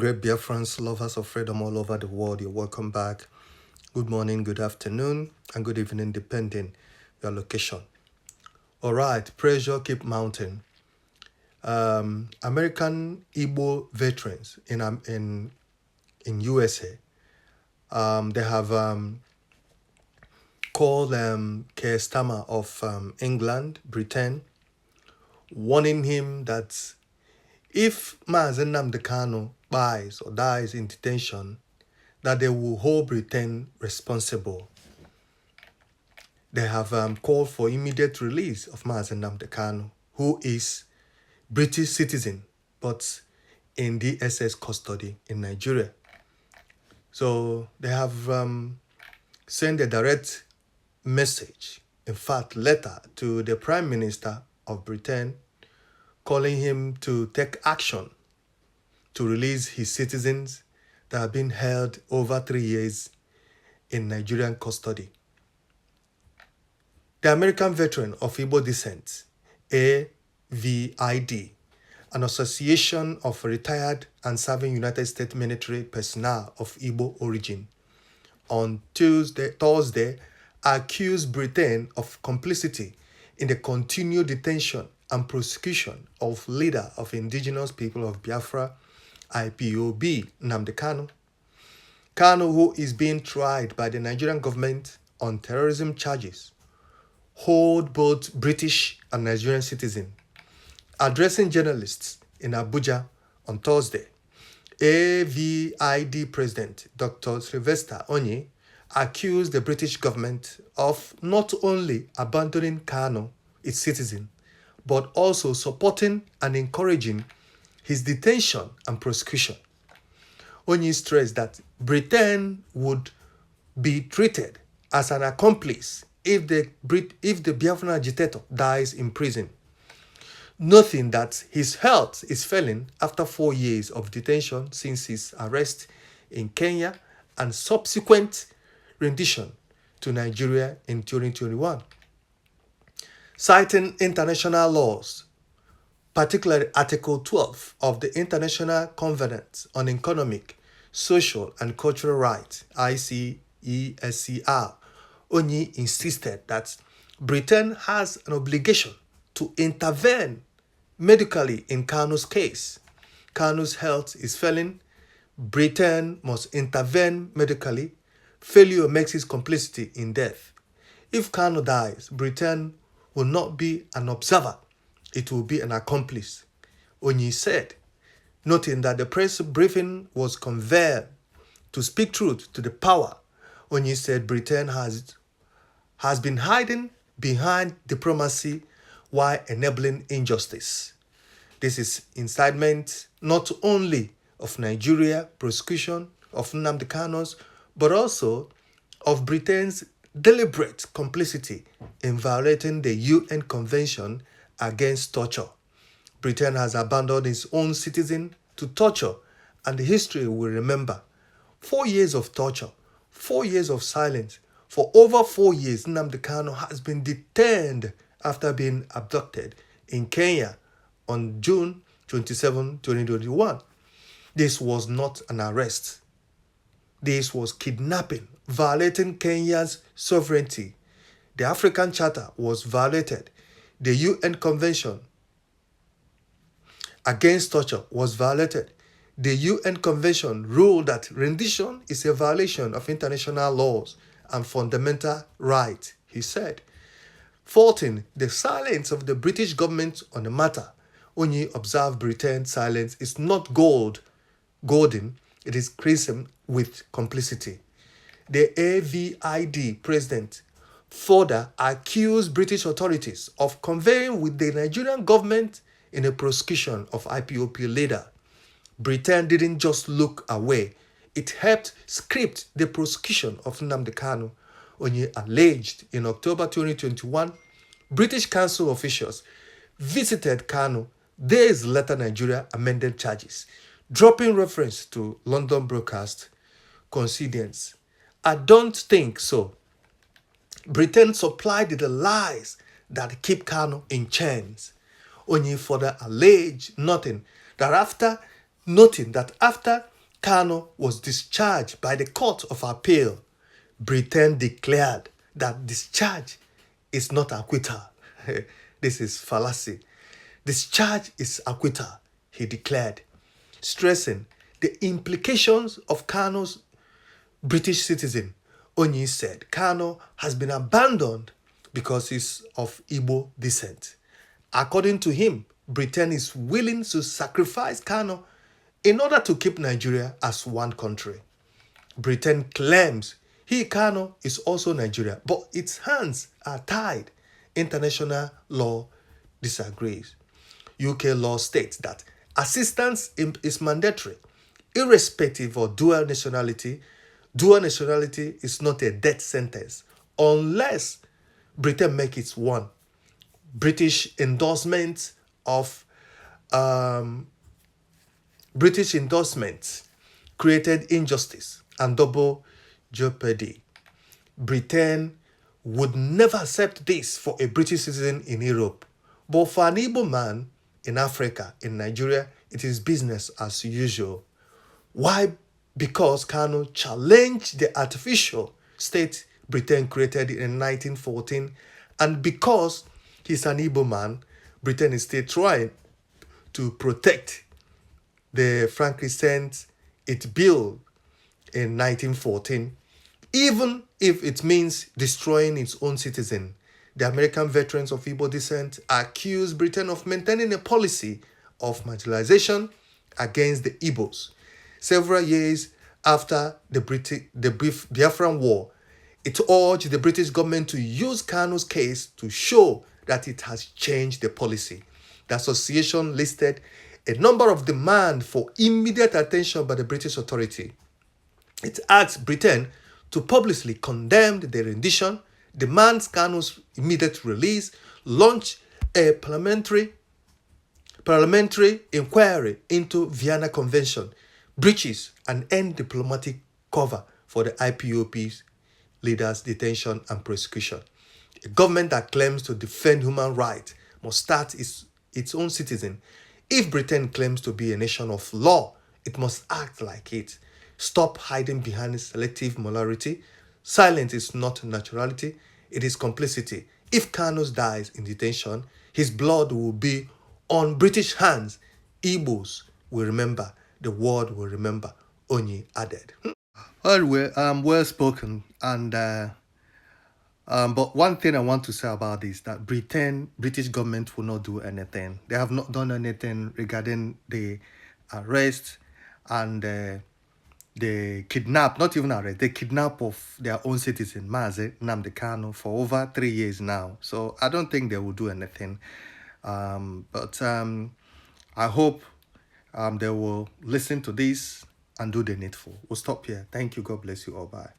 Great Biafrans, lovers of freedom all over the world, you're welcome back. Good morning, good afternoon, and good evening, depending your location. All right, pressure keep mounting. American Igbo veterans in USA, they have called Keir Starmer of England, Britain, warning him that if Mazen Nnamdi Kanu buys or dies in detention, that they will hold Britain responsible. They have called for immediate release of Mazen Nnamdi Kanu, who is British citizen, but in DSS custody in Nigeria. So they have sent a direct message, in fact, letter to the Prime Minister of Britain, calling him to take action to release his citizens that have been held over 3 years in Nigerian custody. The American veteran of Igbo descent, AVID, an association of retired and serving United States military personnel of Igbo origin, on Thursday, accused Britain of complicity in the continued detention and prosecution of leader of indigenous people of Biafra, IPOB, Nnamdi Kanu. Kanu, who is being tried by the Nigerian government on terrorism charges, hold both British and Nigerian citizens. Addressing journalists in Abuja on Thursday, AVID President Dr. Sylvester Onye accused the British government of not only abandoning Kanu, its citizen, but also supporting and encouraging his detention and prosecution. Onye stressed that Britain would be treated as an accomplice if the Biafran agitator dies in prison, noting that his health is failing after 4 years of detention since his arrest in Kenya and subsequent rendition to Nigeria in 2021. Citing international laws, particularly Article 12 of the International Covenant on Economic, Social and Cultural Rights, ICESCR, Onye insisted that Britain has an obligation to intervene medically in Kanu's case. Kanu's health is failing. Britain must intervene medically. Failure makes his complicity in death. If Kanu dies, Britain will not be an observer. It will be an accomplice, Onye said, noting that the press briefing was convened to speak truth to the power. Onye said Britain has been hiding behind diplomacy while enabling injustice. This is incitement not only of Nigeria prosecution of Nnamdi Kanu's, but also of Britain's deliberate complicity in violating the UN Convention against torture. Britain has abandoned its own citizens to torture, and the history will remember. 4 years of torture, 4 years of silence. For over 4 years, Nnamdi Kanu has been detained after being abducted in Kenya on June 27, 2021. This was not an arrest. This was kidnapping, violating Kenya's sovereignty. The African Charter was violated. The UN Convention against torture was violated. The UN Convention ruled that rendition is a violation of international laws and fundamental rights, he said. Faulting the silence of the British government on the matter, Onye observed Britain's silence is not golden, it is crimson with complicity. The AVID president further accused British authorities of conveying with the Nigerian government in a prosecution of IPOB leader. Britain didn't just look away, it helped script the prosecution of Nnamdi Kanu. Onye alleged in October 2021, British council officials visited Kanu days later. Nigeria amended charges, dropping reference to London broadcast coincidence. I don't think so. Britain supplied the lies that keep Kanu in chains. Onye further alleged noting that after Kano was discharged by the Court of Appeal, Britain declared that discharge is not acquittal. This is fallacy. Discharge is acquittal, he declared, stressing the implications of Kano's British citizen. Onyi said Kano has been abandoned because he's of Igbo descent. According to him, Britain is willing to sacrifice Kano in order to keep Nigeria as one country. Britain claims Kano is also Nigeria, but its hands are tied. International law disagrees. UK law states that assistance is mandatory, irrespective of dual nationality. Dual nationality is not a death sentence unless Britain makes it one. British endorsement created injustice and double jeopardy. Britain would never accept this for a British citizen in Europe. But for an Igbo man in Africa, in Nigeria, it is business as usual. Why? Because Kano challenged the artificial state Britain created in 1914, and because he's an Igbo man, Britain is still trying to protect the frankincense it built in 1914, even if it means destroying its own citizen. The American veterans of Igbo descent accused Britain of maintaining a policy of marginalization against the Igbos. Several years after the Biafran War, it urged the British government to use Kano's case to show that it has changed the policy. The association listed a number of demands for immediate attention by the British authority. It asked Britain to publicly condemn the rendition, demands Kano's immediate release, launch a parliamentary inquiry into Vienna Convention breaches, and end diplomatic cover for the IPOP's leaders' detention and prosecution. A government that claims to defend human rights must start its own citizen. If Britain claims to be a nation of law, it must act like it. Stop hiding behind selective morality. Silence is not naturality, it is complicity. If Kano dies in detention, his blood will be on British hands. Igbos will remember, the world will remember, Onyi added. Well spoken. And but one thing I want to say about this, that British government will not do anything. They have not done anything regarding the arrest and the kidnap, not even arrest, the kidnap of their own citizen, Mazi Nnamdi Kanu, for over 3 years now. So I don't think they will do anything. But I hope they will listen to this and do the needful. We'll stop here. Thank you. God bless you all. Bye.